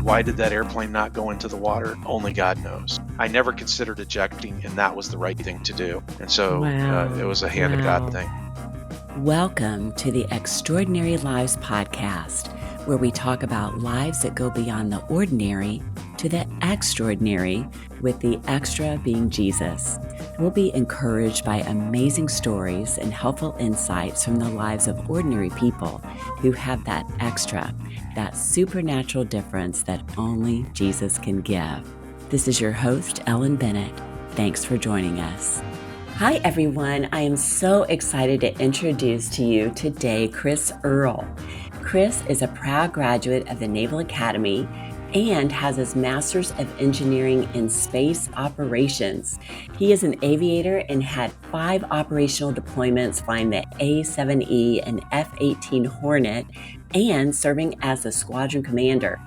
Why did that airplane not go into the water? Only God knows. I never considered ejecting, and that was the right thing to do. And so it was a hand of God thing. Welcome to the Extraordinary Lives podcast, where we talk about lives that go beyond the ordinary to the extraordinary, with the extra being Jesus. We'll be encouraged by amazing stories and helpful insights from the lives of ordinary people who have that extra, that supernatural difference that only Jesus can give. This is your host, Ellen Bennett. Thanks for joining us. Hi, everyone. I am so excited to introduce to you today Chris Earl. Chris is a proud graduate of the Naval Academy and has his Master's of Engineering in Space Operations. He is an aviator and had 5 operational deployments flying the A-7E and F-18 Hornet and serving as a squadron commander.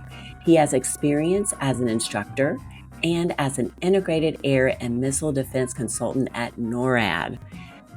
He has experience as an instructor and as an integrated air and missile defense consultant at NORAD.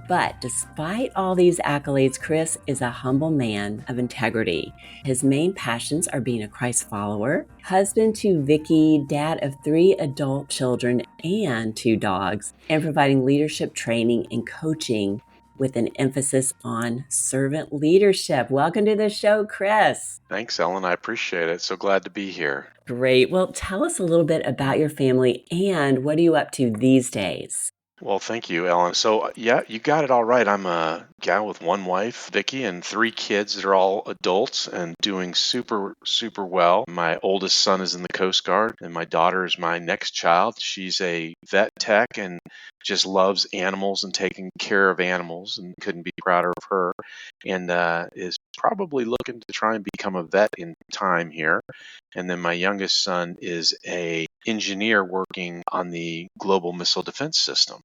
But despite all these accolades, Chris is a humble man of integrity. His main passions are being a Christ follower, husband to Vicky, dad of 3 adult children and 2 dogs, and providing leadership training and coaching with an emphasis on servant leadership. Welcome to the show, Chris. Thanks, Ellen. I appreciate it. So glad to be here. Great. Well, tell us a little bit about your family and what are you up to these days? Well, thank you, Ellen. So, yeah, you got it all right. I'm a guy with 1 wife, Vicky, and 3 kids that are all adults and doing super, super well. My oldest son is in the Coast Guard, and my daughter is my next child. She's a vet tech and just loves animals and taking care of animals, and couldn't be prouder of her, and is probably looking to try and become a vet in time here. And then my youngest son is a engineer working on the global missile defense system.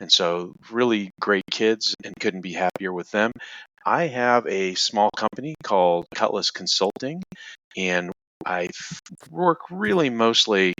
And so really great kids and couldn't be happier with them. I have a small company called Cutlass Consulting, and I work really mostly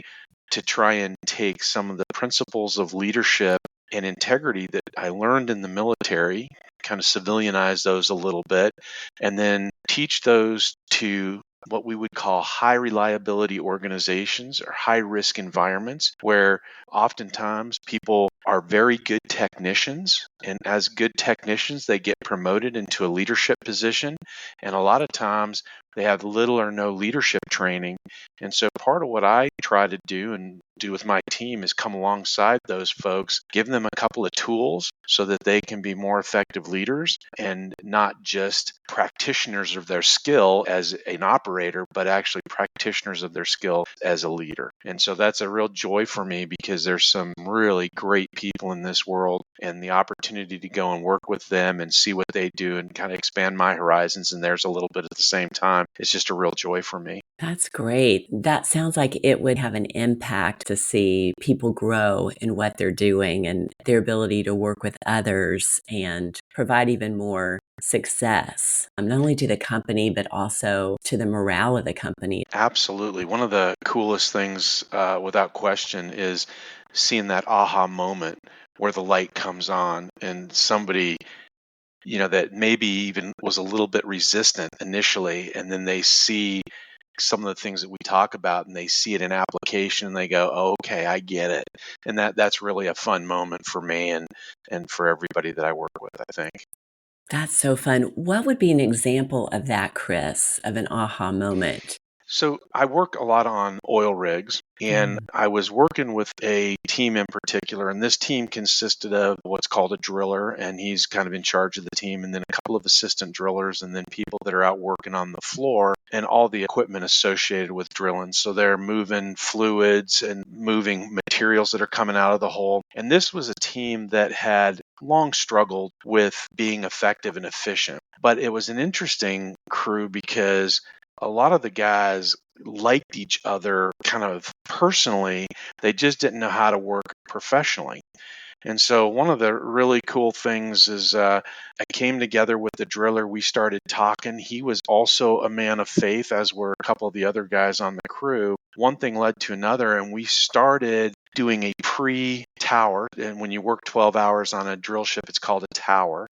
to try and take some of the principles of leadership and integrity that I learned in the military, kind of civilianize those a little bit, and then teach those to what we would call high reliability organizations or high risk environments, where oftentimes people are very good technicians, and as good technicians they get promoted into a leadership position, and a lot of times they have little or no leadership training. And so part of what I try to do and do with my team is come alongside those folks, give them a couple of tools so that they can be more effective leaders and not just practitioners of their skill as an operator, but actually practitioners of their skill as a leader. And so that's a real joy for me because there's some really great people in this world, and the opportunity to go and work with them and see what they do and kind of expand my horizons and theirs a little bit at the same time. It's just a real joy for me. That's great. That sounds like it would have an impact to see people grow in what they're doing and their ability to work with others and provide even more success, not only to the company, but also to the morale of the company. Absolutely. One of the coolest things, without question, is seeing that aha moment where the light comes on and somebody that maybe even was a little bit resistant initially, and then they see some of the things that we talk about and they see it in application and they go, oh, okay, I get it. And that's really a fun moment for me and for everybody that I work with, I think. That's so fun. What would be an example of that, Chris, of an aha moment? So I work a lot on oil rigs, and I was working with a team in particular, and this team consisted of what's called a driller, and he's kind of in charge of the team, and then a couple of assistant drillers, and then people that are out working on the floor and all the equipment associated with drilling. So they're moving fluids and moving materials that are coming out of the hole. And this was a team that had long struggled with being effective and efficient. But it was an interesting crew because a lot of the guys liked each other kind of personally. They just didn't know how to work professionally. And so one of the really cool things is I came together with the driller. We started talking. He was also a man of faith, as were a couple of the other guys on the crew. One thing led to another, and we started doing a pre-tower. And when you work 12 hours on a drill ship, it's called a tower.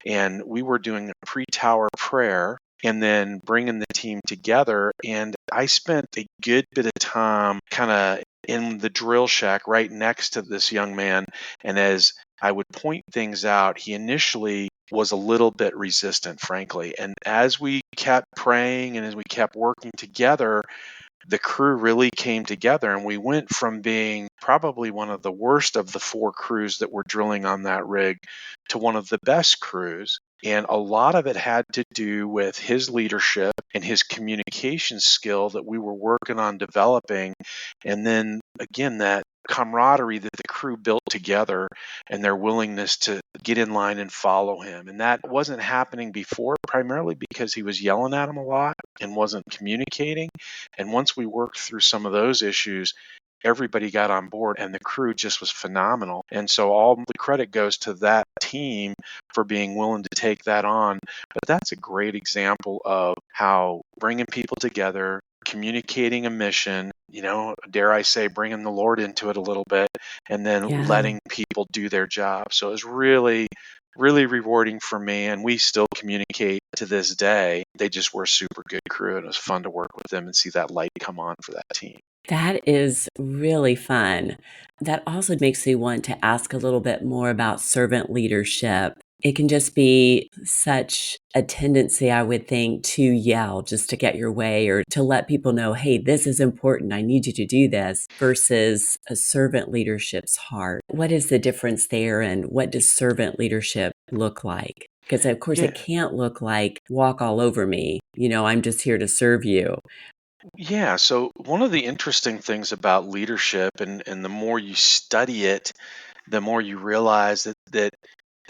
And we were doing a pre-tower prayer and then bringing the team together. And I spent a good bit of time kind of in the drill shack right next to this young man. And as I would point things out, he initially was a little bit resistant, frankly. And as we kept praying and as we kept working together, the crew really came together, and we went from being probably one of the worst of the 4 crews that were drilling on that rig to one of the best crews. And a lot of it had to do with his leadership and his communication skill that we were working on developing. And then again, that camaraderie that the crew built together and their willingness to get in line and follow him. And that wasn't happening before, primarily because he was yelling at him a lot and wasn't communicating. And once we worked through some of those issues, everybody got on board and the crew just was phenomenal. And so all the credit goes to that team for being willing to take that on. But that's a great example of how bringing people together, communicating a mission, dare I say, bringing the Lord into it a little bit, and then Yeah. letting people do their job. So it was really, really rewarding for me, and we still communicate to this day. They just were a super good crew, and it was fun to work with them and see that light come on for that team. That is really fun. That also makes me want to ask a little bit more about servant leadership. It can just be such a tendency, I would think, to yell just to get your way or to let people know, hey, this is important. I need you to do this versus a servant leadership's heart. What is the difference there and what does servant leadership look like? Because, of course, it can't look like walk all over me. I'm just here to serve you. Yeah, so one of the interesting things about leadership, and the more you study it, the more you realize that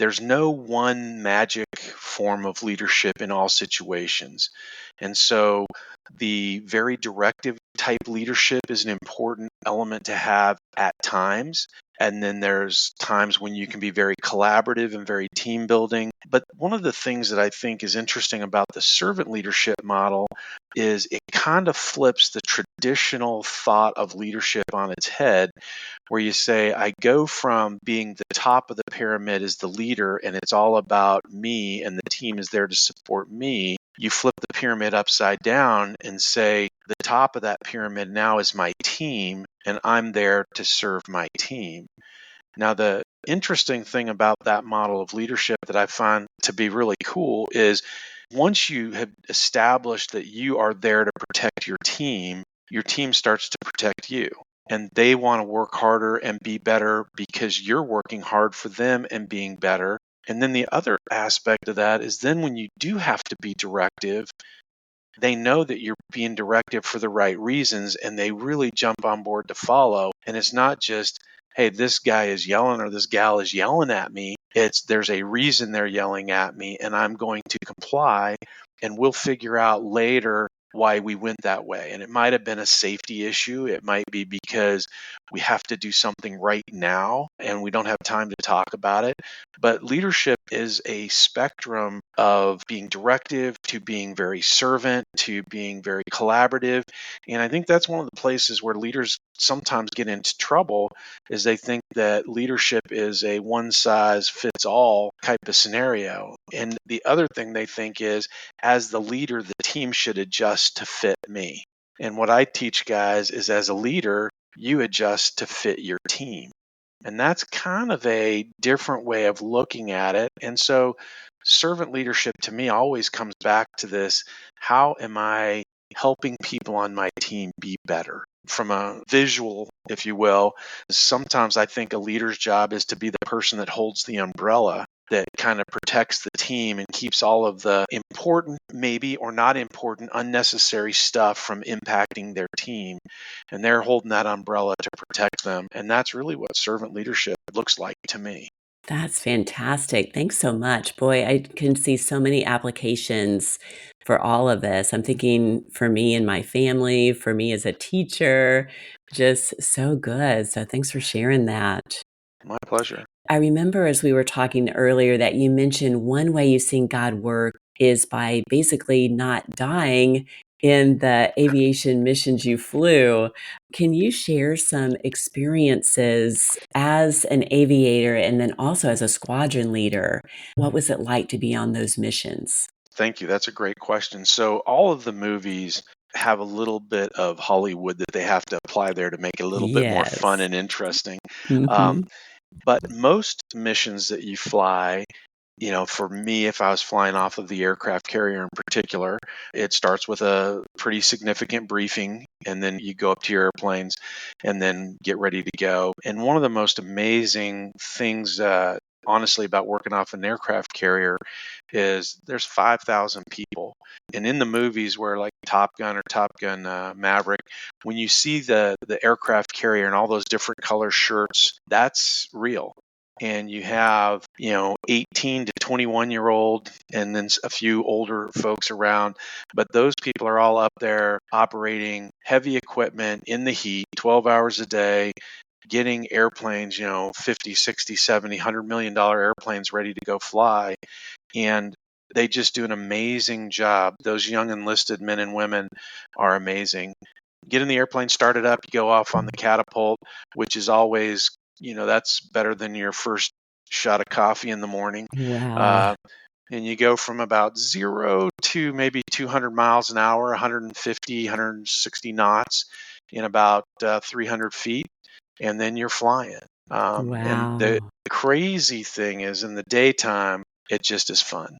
there's no one magic form of leadership in all situations. And so the very directive type leadership is an important element to have at times. And then there's times when you can be very collaborative and very team building. But one of the things that I think is interesting about the servant leadership model is it kind of flips the traditional thought of leadership on its head, where you say, I go from being the top of the pyramid as the leader, and it's all about me, and the team is there to support me. You flip the pyramid upside down and say, the top of that pyramid now is my team, and I'm there to serve my team. Now, the interesting thing about that model of leadership that I find to be really cool is once you have established that you are there to protect your team starts to protect you. And they want to work harder and be better because you're working hard for them and being better. And then the other aspect of that is then when you do have to be directive, they know that you're being directive for the right reasons and they really jump on board to follow. And it's not just, hey, this guy is yelling or this gal is yelling at me. There's a reason they're yelling at me and I'm going to comply, and we'll figure out later why we went that way. And it might have been a safety issue. It might be because we have to do something right now and we don't have time to talk about it. But leadership is a spectrum of being directive to being very servant to being very collaborative. And I think that's one of the places where leaders sometimes get into trouble is they think that leadership is a one size fits all type of scenario. And the other thing they think is, as the leader, the team should adjust to fit me. And what I teach guys is, as a leader, you adjust to fit your team. And that's kind of a different way of looking at it. And so servant leadership to me always comes back to this: how am I helping people on my team be better? From a visual, if you will, sometimes I think a leader's job is to be the person that holds the umbrella that kind of protects the team and keeps all of the important, maybe or not important, unnecessary stuff from impacting their team. And they're holding that umbrella to protect them. And that's really what servant leadership looks like to me. That's fantastic. Thanks so much. Boy, I can see so many applications for all of this. I'm thinking for me and my family, for me as a teacher, just so good. So thanks for sharing that. My pleasure. I remember as we were talking earlier that you mentioned one way you've seen God work is by basically not dying in the aviation missions you flew. Can you share some experiences as an aviator and then also as a squadron leader? What was it like to be on those missions? Thank you. That's a great question. So all of the movies have a little bit of Hollywood that they have to apply there to make it a little bit more fun Yes. and interesting. Mm-hmm. But most missions that you fly, for me, if I was flying off of the aircraft carrier in particular, it starts with a pretty significant briefing, and then you go up to your airplanes and then get ready to go. And one of the most amazing things, honestly, about working off an aircraft carrier is there's 5,000 people. And in the movies where like Top Gun or Top Gun Maverick, when you see the aircraft carrier and all those different color shirts, that's real. And you have 18 to 21-year-old and then a few older folks around, but those people are all up there operating heavy equipment in the heat 12 hours a day, getting airplanes, 50, 60, 70, $100 million airplanes ready to go fly. And they just do an amazing job. Those young enlisted men and women are amazing. Get in the airplane, start it up, you go off on the catapult, which is always, that's better than your first shot of coffee in the morning. Wow. Uh, and you go from about 0 to maybe 200 miles an hour, 150, 160 knots in about 300 feet, and then you're flying. And the Wow. crazy thing is in the daytime, it just is fun.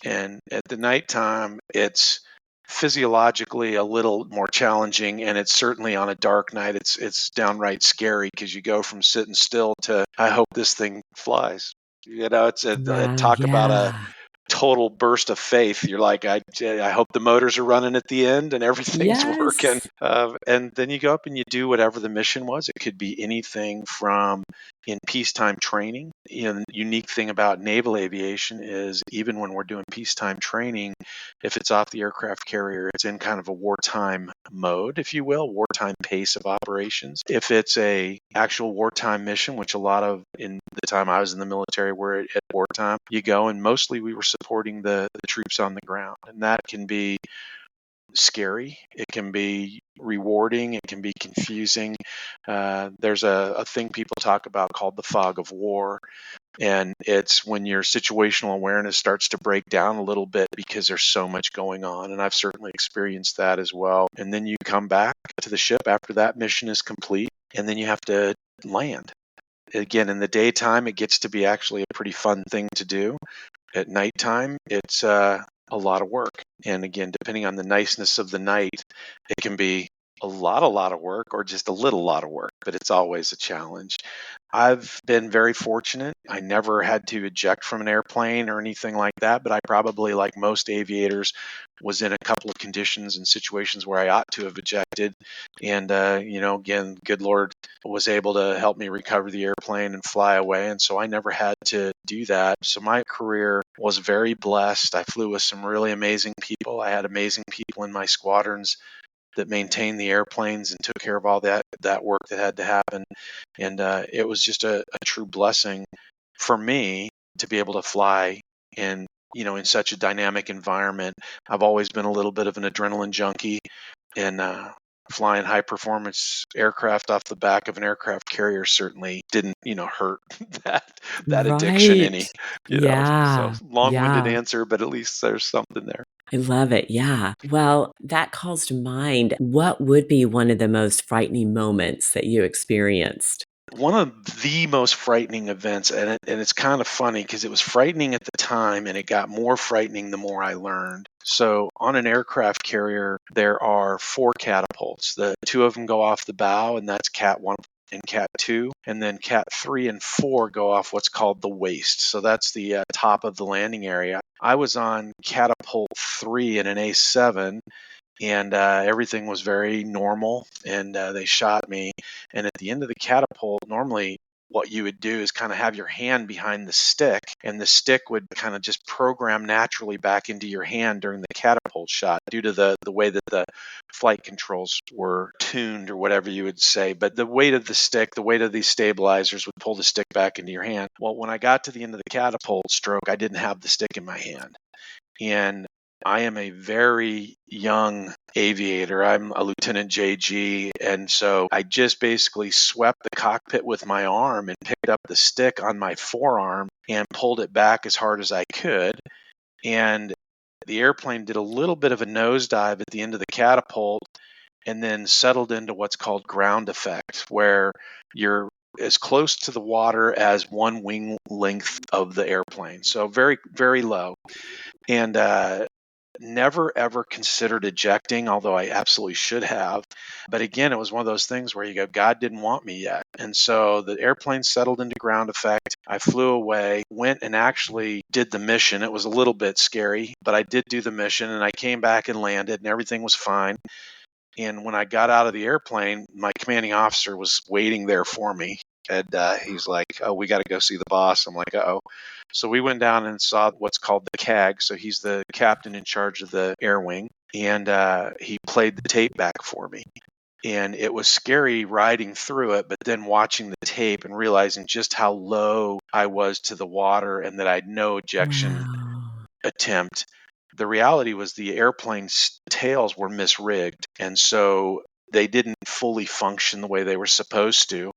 And at the nighttime, it's physiologically a little more challenging, and it's certainly on a dark night, it's downright scary because you go from sitting still to I hope this thing flies. It's a Wow. talk about a Yeah. total burst of faith. You're like, I hope the motors are running at the end and everything's working. Yes. And then you go up and you do whatever the mission was. It could be anything from in peacetime training. The unique thing about naval aviation is even when we're doing peacetime training, if it's off the aircraft carrier, it's in kind of a wartime mode, if you will, wartime pace of operations. If it's a actual wartime mission, which a lot of in the time I was in the military were at wartime, you go and mostly we were supporting the troops on the ground. And that can be scary. It can be rewarding. It can be confusing. There's a thing people talk about called the fog of war. And it's when your situational awareness starts to break down a little bit because there's so much going on. And I've certainly experienced that as well. And then you come back to the ship after that mission is complete, and then you have to land. Again, in the daytime, it gets to be actually a pretty fun thing to do. At nighttime, it's a lot of work. And again, depending on the niceness of the night, it can be a lot of work or just a lot of work, but it's always a challenge. I've been very fortunate. I never had to eject from an airplane or anything like that, but I probably, like most aviators, was in a couple of conditions and situations where I ought to have ejected. And, again, good Lord was able to help me recover the airplane and fly away. And so I never had to do that. So my career was very blessed. I flew with some really amazing people. I had amazing people in my squadrons that maintained the airplanes and took care of all that work that had to happen. And it was just a true blessing for me to be able to fly in such a dynamic environment. I've always been a little bit of an adrenaline junkie, and flying high performance aircraft off the back of an aircraft carrier certainly didn't hurt that addiction any. Right. So Yeah. long-winded Yeah. answer, but at least there's something there. I love it. Yeah. Well, that calls to mind what would be one of the most frightening moments that you experienced? One of the most frightening events, and it's kind of funny because it was frightening at the time and it got more frightening the more I learned. So on an aircraft carrier, there are 4 catapults. The 2 of them go off the bow, and that's Cat 1 and Cat 2. And then Cat 3 and 4 go off what's called the waist. So that's the top of the landing area. I was on Catapult 3 in an A7, and everything was very normal, and they shot me. And at the end of the catapult, normally what you would do is kind of have your hand behind the stick, and the stick would kind of just program naturally back into your hand during the catapult shot due to the way that the flight controls were tuned, or whatever you would say. But the weight of the stick, the weight of these stabilizers would pull the stick back into your hand. Well, when I got to the end of the catapult stroke, I didn't have the stick in my hand. And I am a very young aviator. I'm a Lieutenant JG. And so I just basically swept the cockpit with my arm and picked up the stick on my forearm and pulled it back as hard as I could. And the airplane did a little bit of a nosedive at the end of the catapult and then settled into what's called ground effect, where you're as close to the water as one wing length of the airplane. So very, very low. And never ever considered ejecting, although I absolutely should have. But again, it was one of those things where you go, God didn't want me yet. And so the airplane settled into ground effect. I flew away, went and actually did the mission. It was a little bit scary, but I did do the mission, and I came back and landed, and everything was fine. And when I got out of the airplane, my commanding officer was waiting there for me. And he's like, "Oh, we got to go see the boss." I'm like, "Uh-oh." So we went down and saw what's called the CAG. So he's the captain in charge of the air wing. And he played the tape back for me. And it was scary riding through it, but then watching the tape and realizing just how low I was to the water and that I had no ejection Wow. attempt. The reality was the airplane's tails were misrigged, and so they didn't fully function the way they were supposed to.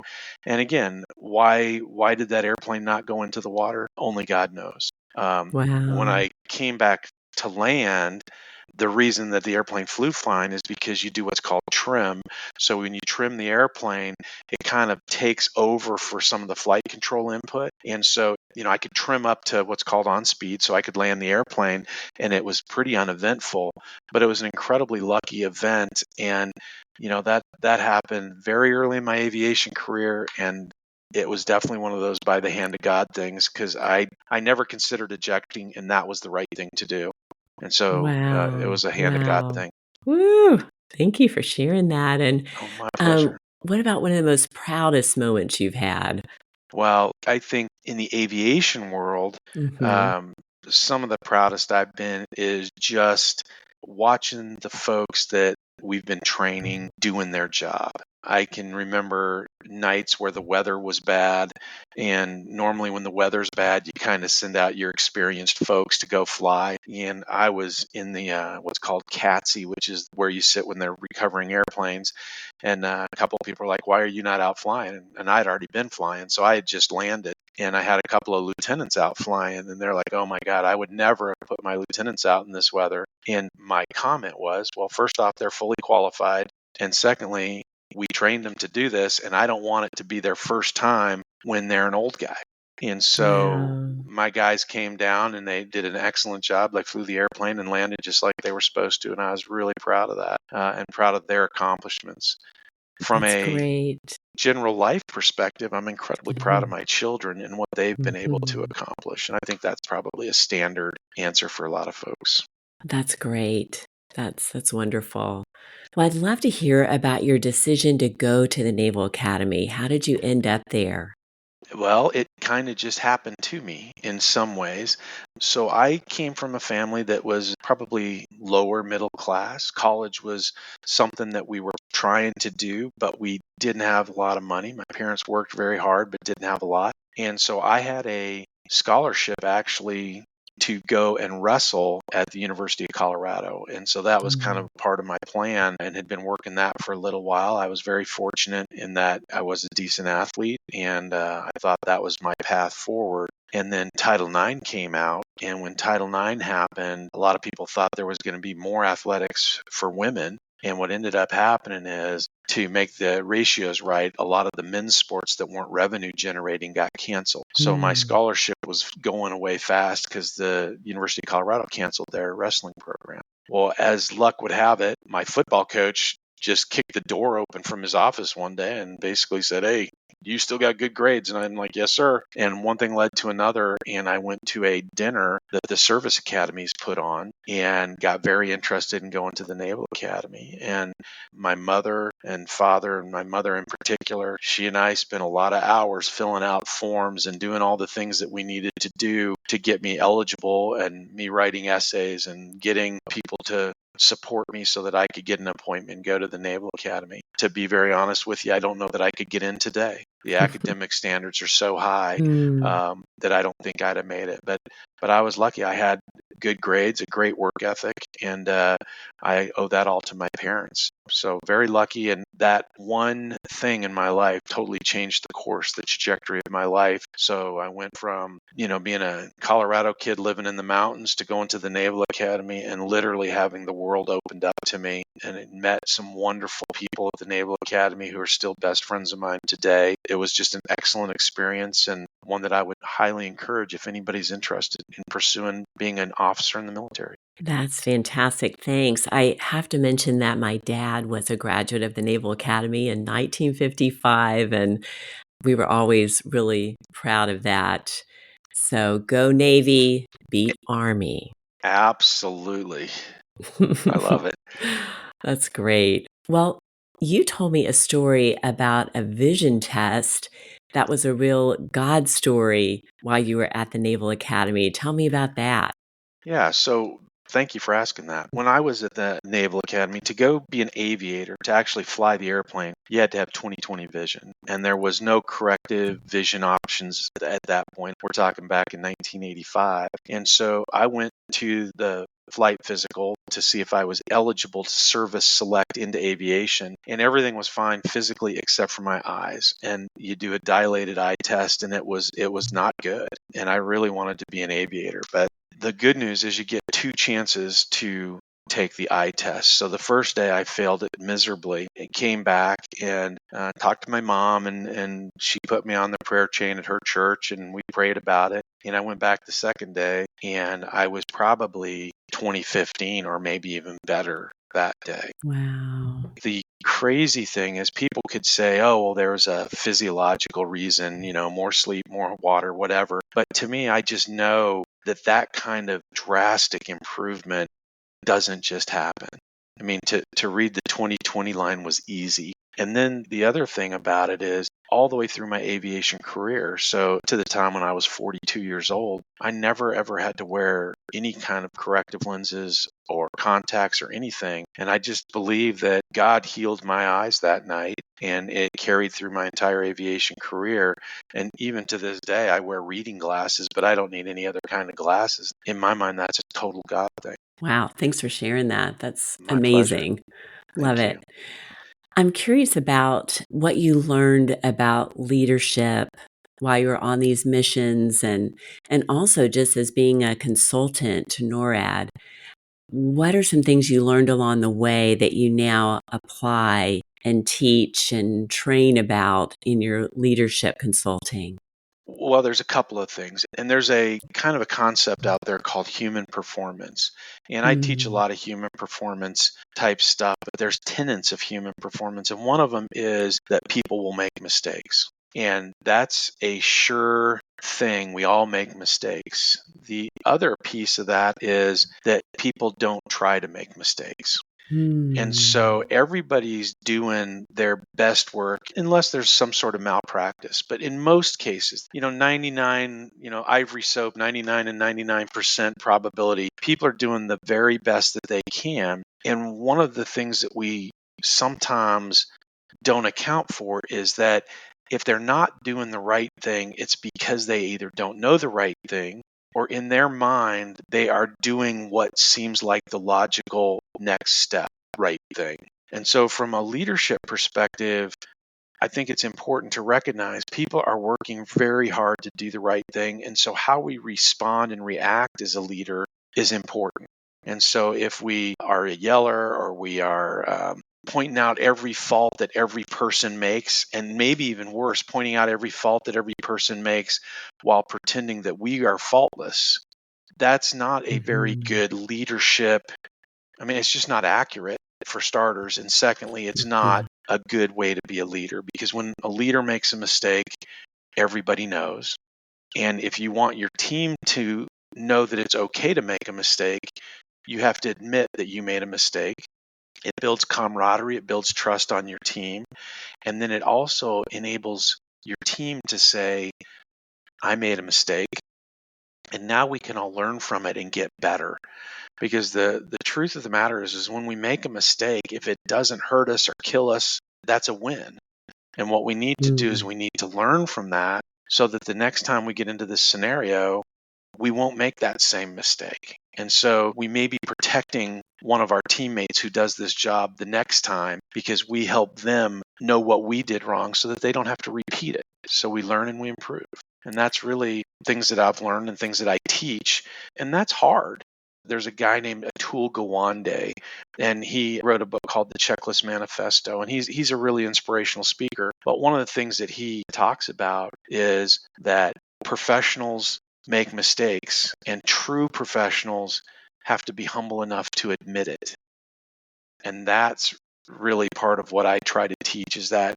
And again, why did that airplane not go into the water? Only God knows. When Wow. I came back to land, the reason that the airplane flew fine is because you do what's called trim. So when you trim the airplane, it kind of takes over for some of the flight control input. And so, I could trim up to what's called on speed, so I could land the airplane, and it was pretty uneventful, but it was an incredibly lucky event. And, that happened very early in my aviation career. And it was definitely one of those by the hand of God things, because I never considered ejecting, and that was the right thing to do. And so it Wow. was a hand of God Wow. thing. Woo! Thank you for sharing that. And Oh, my pleasure. what about one of the most proudest moments you've had? Well, I think in the aviation world, Mhm. um, some of the proudest I've been is just watching the folks that we've been training doing their job. I can remember nights where the weather was bad, and normally when the weather's bad, you kind of send out your experienced folks to go fly. And I was in the what's called CATSI, which is where you sit when they're recovering airplanes. And a couple of people are like, "Why are you not out flying?" And I'd already been flying, so I had just landed. And I had a couple of lieutenants out flying, and they're like, "Oh my God, I would never have put my lieutenants out in this weather." And my comment was, well, first off, they're fully qualified. And secondly, we trained them to do this, and I don't want it to be their first time when they're an old guy. And so Wow. my guys came down and they did an excellent job. They flew the airplane and landed just like they were supposed to. And I was really proud of that and proud of their accomplishments. From That's a great. general life perspective, I'm incredibly proud of Mhm. my children and what they've been able to Mhm. accomplish. And I think that's probably a standard answer for a lot of folks. That's great. That's wonderful. Well, I'd love to hear about your decision to go to the Naval Academy. How did you end up there? Well, it kind of just happened to me in some ways. So I came from a family that was probably lower middle class. College was something that we were trying to do, but we didn't have a lot of money. My parents worked very hard, but didn't have a lot. And so I had a scholarship actually to go and wrestle at the University of Colorado. And so that was kind Mm. of part of my plan and had been working that for a little while. I was very fortunate in that I was a decent athlete, and I thought that was my path forward. And then Title IX came out. And when Title IX happened, a lot of people thought there was going to be more athletics for women. And what ended up happening is, to make the ratios right, a lot of the men's sports that weren't revenue generating got canceled. So my Mm. scholarship was going away fast because the University of Colorado canceled their wrestling program. Well, as luck would have it, my football coach just kicked the door open from his office one day and basically said, "Hey, you still got good grades." And I'm like, "Yes, sir." And one thing led to another. And I went to a dinner that the service academies put on and got very interested in going to the Naval Academy. And my mother and father, and my mother in particular, she and I spent a lot of hours filling out forms and doing all the things that we needed to do to get me eligible, and me writing essays and getting people to support me so that I could get an appointment and go to the Naval Academy. To be very honest with you, I don't know that I could get in today. The academic standards are so high Mm. that I don't think I'd have made it. But I was lucky. I had good grades, a great work ethic, And I owe that all to my parents. So very lucky. And that one thing in my life totally changed the course, the trajectory of my life. So I went from, being a Colorado kid living in the mountains to going to the Naval Academy and literally having the world opened up to me. And I met some wonderful people at the Naval Academy who are still best friends of mine today. It was just an excellent experience, and one that I would highly encourage if anybody's interested in pursuing being an officer in the military. That's fantastic. Thanks. I have to mention that my dad was a graduate of the Naval Academy in 1955, and we were always really proud of that. So go Navy, beat Army. Absolutely. I love it. That's great. Well, you told me a story about a vision test that was a real God story while you were at the Naval Academy. Tell me about that. Yeah, so thank you for asking that. When I was at the Naval Academy, to go be an aviator, to actually fly the airplane, you had to have 20/20 vision. And there was no corrective vision options at that point. We're talking back in 1985. And so I went to the flight physical to see if I was eligible to service select into aviation, and everything was fine physically except for my eyes. And you do a dilated eye test, and it was not good. And I really wanted to be an aviator, but the good news is you get two chances to take the eye test. So the first day I failed it miserably. It came back and talked to my mom, and she put me on the prayer chain at her church, and we prayed about it. And I went back the second day, and I was probably 2015 or maybe even better that day. Wow. The crazy thing is people could say, oh, well, there's a physiological reason, more sleep, more water, whatever. But to me, I just know that kind of drastic improvement doesn't just happen. I mean, to read the 20/20 line was easy. And then the other thing about it is all the way through my aviation career, so to the time when I was 42 years old, I never ever had to wear any kind of corrective lenses or contacts or anything. And I just believe that God healed my eyes that night, and it carried through my entire aviation career. And even to this day, I wear reading glasses, but I don't need any other kind of glasses. In my mind, that's a total God thing. Wow. Thanks for sharing that. That's My pleasure. amazing. Love Thank it. you. I'm curious about what you learned about leadership while you were on these missions, and also just as being a consultant to NORAD. What are some things you learned along the way that you now apply and teach and train about in your leadership consulting? Well, there's a couple of things, and there's a kind of a concept out there called human performance. And I teach a Mm. lot of human performance type stuff, but there's tenets of human performance. And one of them is that people will make mistakes. And that's a sure thing. We all make mistakes. The other piece of that is that people don't try to make mistakes. And Hmm. so everybody's doing their best work unless there's some sort of malpractice. But in most cases, 99, ivory soap, 99 and 99% probability, people are doing the very best that they can. And one of the things that we sometimes don't account for is that if they're not doing the right thing, it's because they either don't know the right thing, or in their mind, they are doing what seems like the logical next step, right thing. And so, from a leadership perspective, I think it's important to recognize people are working very hard to do the right thing. And so, how we respond and react as a leader is important. And so, if we are a yeller or we are pointing out every fault that every person makes, and maybe even worse, pointing out every fault that every person makes while pretending that we are faultless, that's not a very Mhm. good leadership. I mean, it's just not accurate for starters. And secondly, it's not Mhm. a good way to be a leader, because when a leader makes a mistake, everybody knows. And if you want your team to know that it's okay to make a mistake, you have to admit that you made a mistake. It builds camaraderie, it builds trust on your team. And then it also enables your team to say, I made a mistake, and now we can all learn from it and get better. Because the truth of the matter is when we make a mistake, if it doesn't hurt us or kill us, that's a win. And what we need to do is Mm. we need to learn from that so that the next time we get into this scenario, we won't make that same mistake. And so we may be protecting one of our teammates who does this job the next time because we help them know what we did wrong so that they don't have to repeat it. So we learn and we improve. And that's really things that I've learned and things that I teach. And that's hard. There's a guy named Atul Gawande, and he wrote a book called The Checklist Manifesto, and he's a really inspirational speaker. But one of the things that he talks about is that professionals make mistakes, and true professionals have to be humble enough to admit it. And that's really part of what I try to teach, is that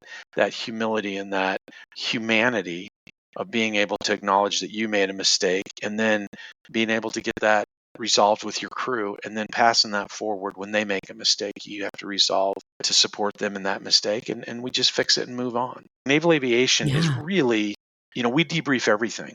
humility and that humanity of being able to acknowledge that you made a mistake, and then being able to get that resolved with your crew, and then passing that forward when they make a mistake. You have to resolve to support them in that mistake, and we just fix it and move on. Naval aviation is really, we debrief everything,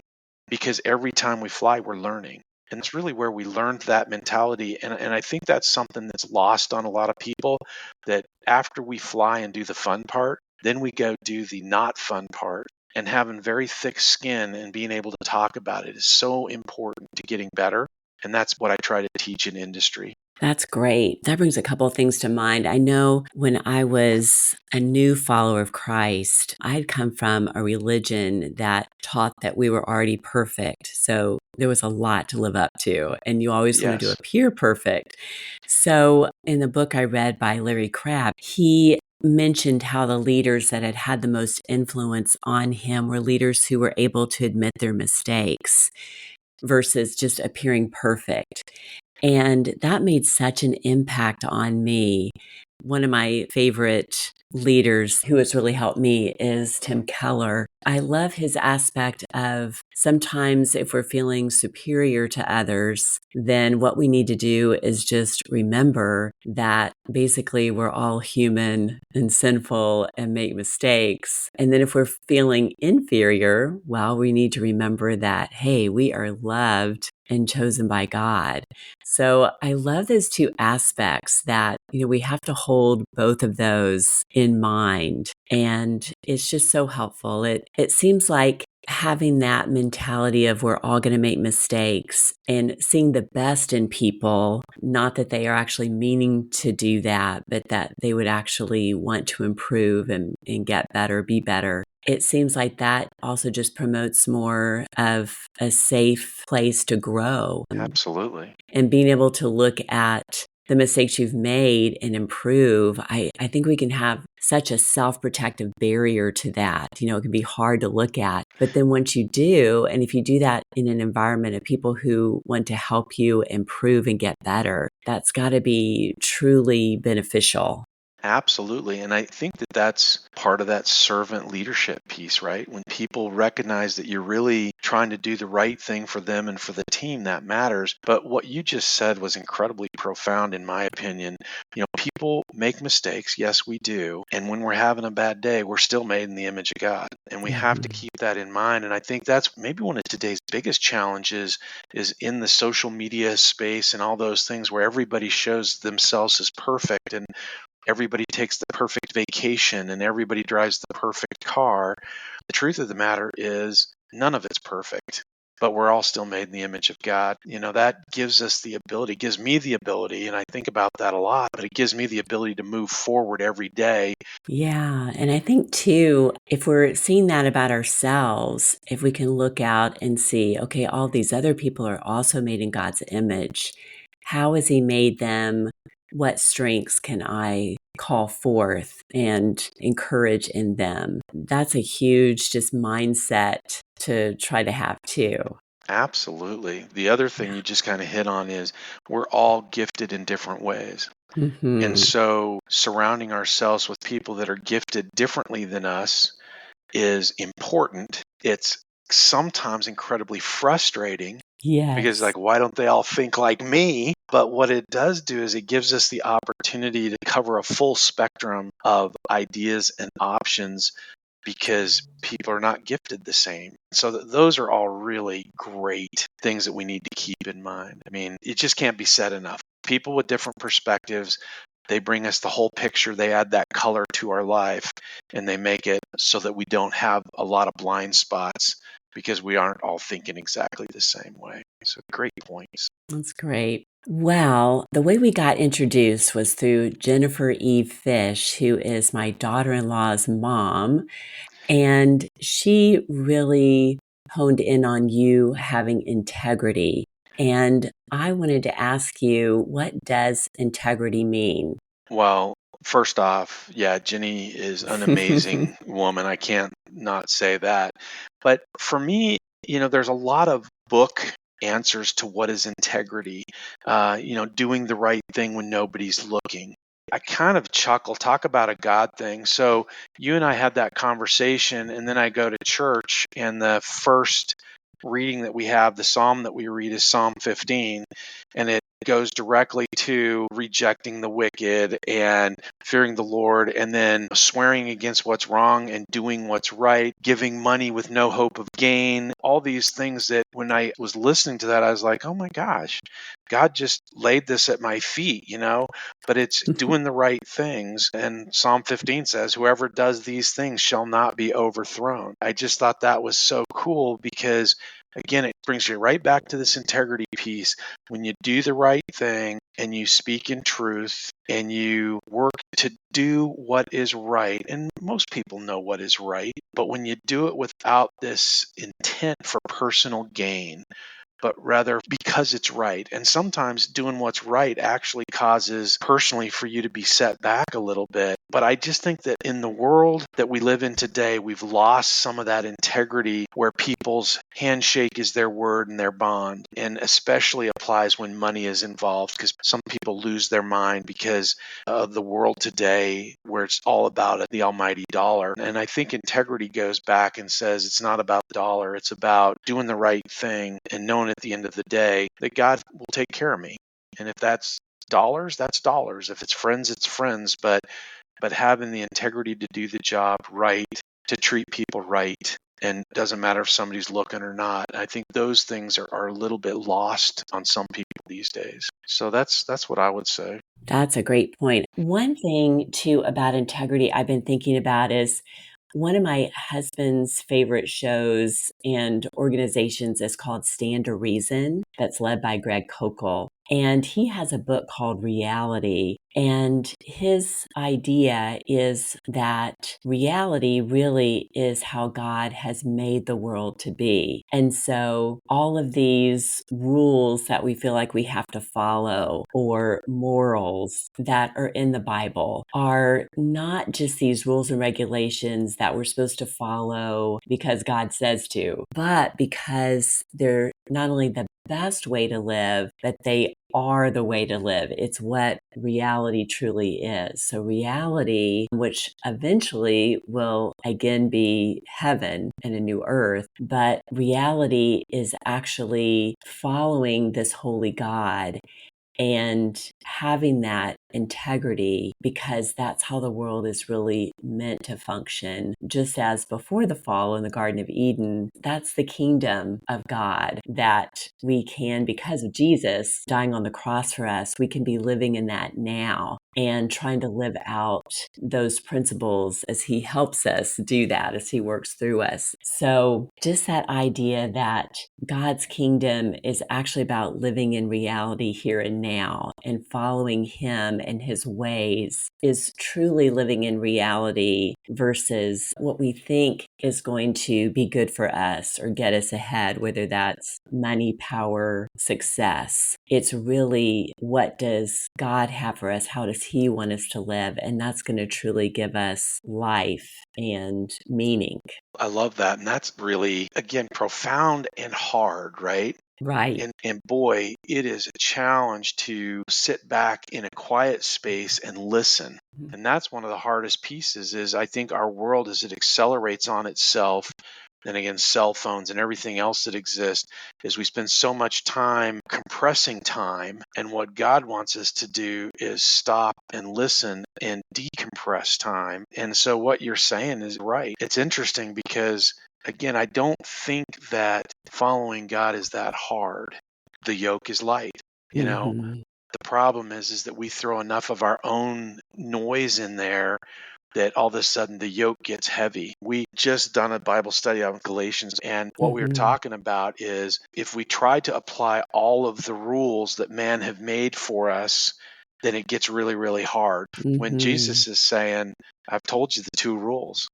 because every time we fly, we're learning. And it's really where we learned that mentality. And I think that's something that's lost on a lot of people, that after we fly and do the fun part, then we go do the not fun part. And having very thick skin and being able to talk about it is so important to getting better. And that's what I try to teach in industry. That's great. That brings a couple of things to mind. I know when I was a new follower of Christ, I had come from a religion that taught that we were already perfect. So there was a lot to live up to, and you always want to Yes. appear perfect. So in the book I read by Larry Crabb, he mentioned how the leaders that had had the most influence on him were leaders who were able to admit their mistakes versus just appearing perfect. And that made such an impact on me. One of my favorite leaders who has really helped me is Tim Keller. I love his aspect of sometimes if we're feeling superior to others, then what we need to do is just remember that basically we're all human and sinful and make mistakes. And then if we're feeling inferior, well, we need to remember that, hey, we are loved and chosen by God. So I love those two aspects that, we have to hold both of those in mind. And it's just so helpful. It seems like having that mentality of we're all going to make mistakes and seeing the best in people, not that they are actually meaning to do that, but that they would actually want to improve and get better, be better. It seems like that also just promotes more of a safe place to grow. Absolutely. And being able to look at the mistakes you've made and improve, I think we can have such a self-protective barrier to that. It can be hard to look at. But then once you do, and if you do that in an environment of people who want to help you improve and get better, that's got to be truly beneficial. Absolutely. And I think that that's part of that servant leadership piece, right? When people recognize that you're really trying to do the right thing for them and for the team, that matters. But what you just said was incredibly profound, in my opinion. People make mistakes. Yes, we do. And when we're having a bad day, we're still made in the image of God. And we have to keep that in mind. And I think that's maybe one of today's biggest challenges is in the social media space and all those things where everybody shows themselves as perfect, and everybody takes the perfect vacation, and everybody drives the perfect car. The truth of the matter is none of it's perfect, but we're all still made in the image of God. That gives us the ability, gives me the ability, and I think about that a lot, but it gives me the ability to move forward every day. Yeah. And I think too, if we're seeing that about ourselves, if we can look out and see, okay, all these other people are also made in God's image. How has He made them? What strengths can I call forth and encourage in them? That's a huge just mindset to try to have too. Absolutely. The other thing you just kind of hit on is we're all gifted in different ways. And Mm-hmm. so surrounding ourselves with people that are gifted differently than us is important. It's sometimes incredibly frustrating because, Yes. like, why don't they all think like me? But what it does do is it gives us the opportunity to cover a full spectrum of ideas and options because people are not gifted the same. So those are all really great things that we need to keep in mind. I mean, it just can't be said enough. People with different perspectives, they bring us the whole picture. They add that color to our life, and they make it so that we don't have a lot of blind spots. because we aren't all thinking exactly the same way. So great points. That's great. Well, the way we got introduced was through Jennifer Eve Fish, who is my daughter-in-law's mom. And she really honed in on you having integrity. And I wanted to ask you, what does integrity mean? Well, first off, yeah, Jenny is an amazing woman. I can't not say that. But for me, there's a lot of book answers to what is integrity, doing the right thing when nobody's looking. I kind of chuckle, talk about a God thing. So you and I had that conversation, and then I go to church, and the first reading that we have, the psalm that we read is Psalm 15, and it goes directly to rejecting the wicked and fearing the Lord, and then swearing against what's wrong and doing what's right, giving money with no hope of gain, all these things that when I was listening to that, I was like, oh my gosh, God just laid this at my feet, but it's doing the right things. And Psalm 15 says, whoever does these things shall not be overthrown. I just thought that was so cool because, again, it brings you right back to this integrity piece. When you do the right thing and you speak in truth and you work to do what is right, and most people know what is right, but when you do it without this intent for personal gain, but rather because it's right. And sometimes doing what's right actually causes personally for you to be set back a little bit. But I just think that in the world that we live in today, we've lost some of that integrity where people's handshake is their word and their bond, and especially applies when money is involved, because some people lose their mind because of the world today where it's all about the almighty dollar. And I think integrity goes back and says it's not about the dollar, it's about doing the right thing and knowing at the end of the day that God will take care of me. And if that's dollars, that's dollars. If it's friends, it's friends. But having the integrity to do the job right, to treat people right, and it doesn't matter if somebody's looking or not. I think those things are a little bit lost on some people these days. So that's what I would say. That's a great point. One thing, too, about integrity I've been thinking about is one of my husband's favorite shows and organizations is called Stand to Reason, that's led by Greg Kokel. And he has a book called Reality. And his idea is that reality really is how God has made the world to be. And so all of these rules that we feel like we have to follow or morals that are in the Bible are not just these rules and regulations that we're supposed to follow because God says to, but because they're not only the best way to live, but they are the way to live. It's what reality truly is. So reality, which eventually will again be heaven and a new earth, but reality is actually following this holy God and having that integrity, because that's how the world is really meant to function. Just as before the fall in the Garden of Eden, that's the kingdom of God that we can, because of Jesus dying on the cross for us, we can be living in that now and trying to live out those principles as he helps us do that, as he works through us. So just that idea that God's kingdom is actually about living in reality here and now, and following him and his ways is truly living in reality versus what we think is going to be good for us or get us ahead, whether that's money, power, success. It's really, what does God have for us? How does he want us to live? And that's going to truly give us life and meaning. I love that. And that's really, again, profound and hard, right? Right. And boy, it is a challenge to sit back in a quiet space and listen. And that's one of the hardest pieces is I think our world, as it accelerates on itself, and again, cell phones and everything else that exists, is we spend so much time compressing time. And what God wants us to do is stop and listen and decompress time. And so what you're saying is right. It's interesting because, again, I don't think that following God is that hard. The yoke is light. Mm-hmm. The problem is that we throw enough of our own noise in there that all of a sudden the yoke gets heavy. We just done a Bible study on Galatians, and what we were talking about is if we try to apply all of the rules that man have made for us, then it gets really, really hard. When Jesus is saying, I've told you the 2 rules,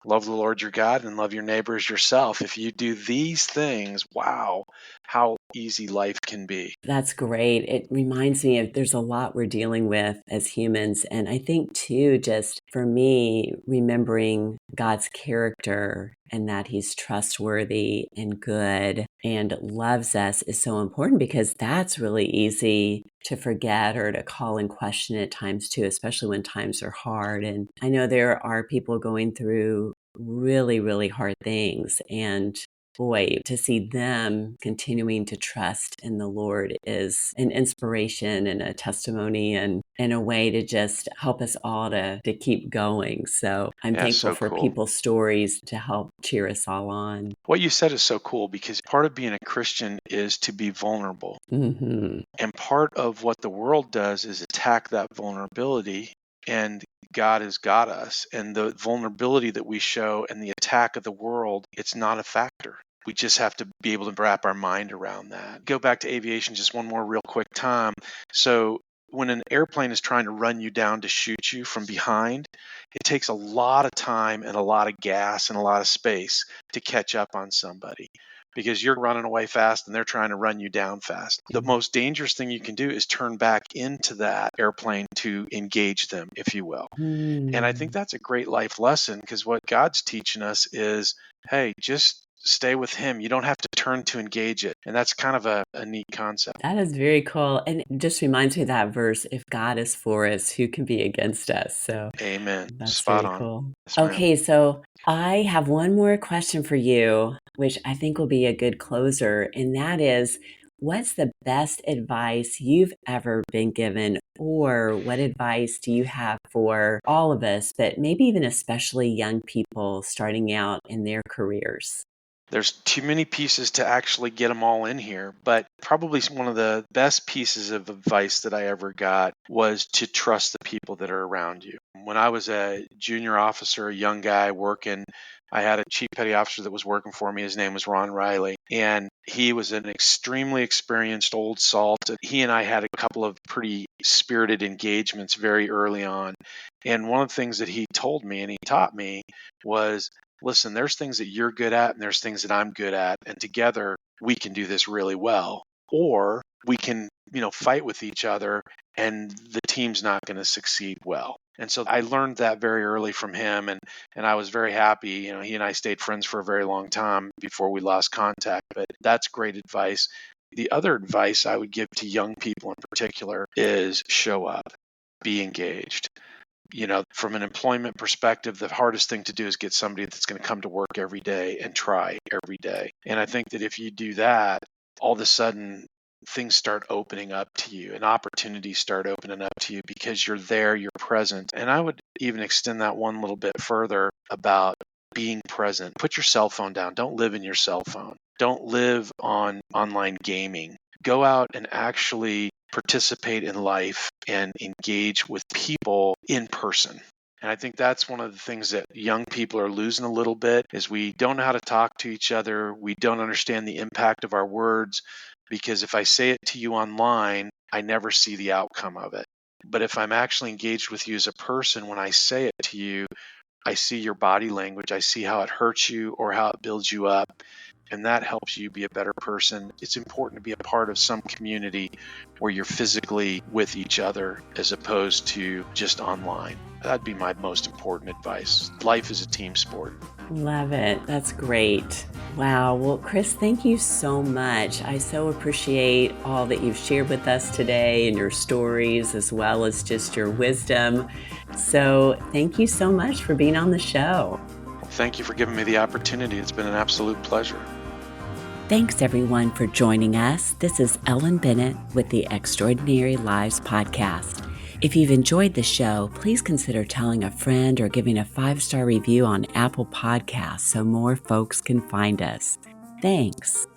love the Lord your God and love your neighbor as yourself. If you do these things, wow, how easy life can be. That's great. It reminds me of there's a lot we're dealing with as humans. And I think too, just for me, remembering God's character and that he's trustworthy and good and loves us is so important, because that's really easy to forget or to call in question at times too, especially when times are hard. And I know there are people going through really, really hard things, and boy, to see them continuing to trust in the Lord is an inspiration and a testimony, and a way to just help us all to keep going. So I'm thankful So for cool. people's stories to help cheer us all on. What you said is so cool, because part of being a Christian is to be vulnerable. And part of what the world does is attack that vulnerability, and God has got us. And the vulnerability that we show and the attack of the world, it's not a factor. We just have to be able to wrap our mind around that. Go back to aviation just one more real quick time. So when an airplane is trying to run you down to shoot you from behind, it takes a lot of time and a lot of gas and a lot of space to catch up on somebody, because you're running away fast and they're trying to run you down fast. The most dangerous thing you can do is turn back into that airplane to engage them, if you will. And I think that's a great life lesson, because what God's teaching us is, hey, just stay with him. You don't have to turn to engage it. And that's kind of a neat concept. That is very cool. And it just reminds me of that verse, if God is for us, who can be against us? So Amen. that's Spot very on. cool. Yes, ma'am. Okay, so I have one more question for you, which I think will be a good closer. And that is, what's the best advice you've ever been given, or what advice do you have for all of us, but maybe even especially young people starting out in their careers? There's too many pieces to actually get them all in here, but probably one of the best pieces of advice that I ever got was to trust the people that are around you. When I was a junior officer, a young guy working, I had a chief petty officer that was working for me. His name was Ron Riley, and he was an extremely experienced old salt. He and I had a couple of pretty spirited engagements very early on. And one of the things that he told me and he taught me was, listen, there's things that you're good at and there's things that I'm good at, and together we can do this really well. Or we can, fight with each other and the team's not going to succeed well. And so I learned that very early from him, and I was very happy. He and I stayed friends for a very long time before we lost contact, but that's great advice. The other advice I would give to young people in particular is show up, be engaged. From an employment perspective, the hardest thing to do is get somebody that's going to come to work every day and try every day. And I think that if you do that, all of a sudden things start opening up to you and opportunities start opening up to you because you're there, you're present. And I would even extend that one little bit further about being present. Put your cell phone down. Don't live in your cell phone. Don't live on online gaming. Go out and actually participate in life and engage with people in person. And I think that's one of the things that young people are losing a little bit, is we don't know how to talk to each other. We don't understand the impact of our words, because if I say it to you online, I never see the outcome of it. But if I'm actually engaged with you as a person, when I say it to you, I see your body language. I see how it hurts you or how it builds you up. And that helps you be a better person. It's important to be a part of some community where you're physically with each other as opposed to just online. That'd be my most important advice. Life is a team sport. Love it. That's great. Wow. Well, Chris, thank you so much. I so appreciate all that you've shared with us today and your stories, as well as just your wisdom. So thank you so much for being on the show. Well, thank you for giving me the opportunity. It's been an absolute pleasure. Thanks, everyone, for joining us. This is Ellen Bennett with the Extraordinary Lives Podcast. If you've enjoyed the show, please consider telling a friend or giving a 5-star review on Apple Podcasts so more folks can find us. Thanks.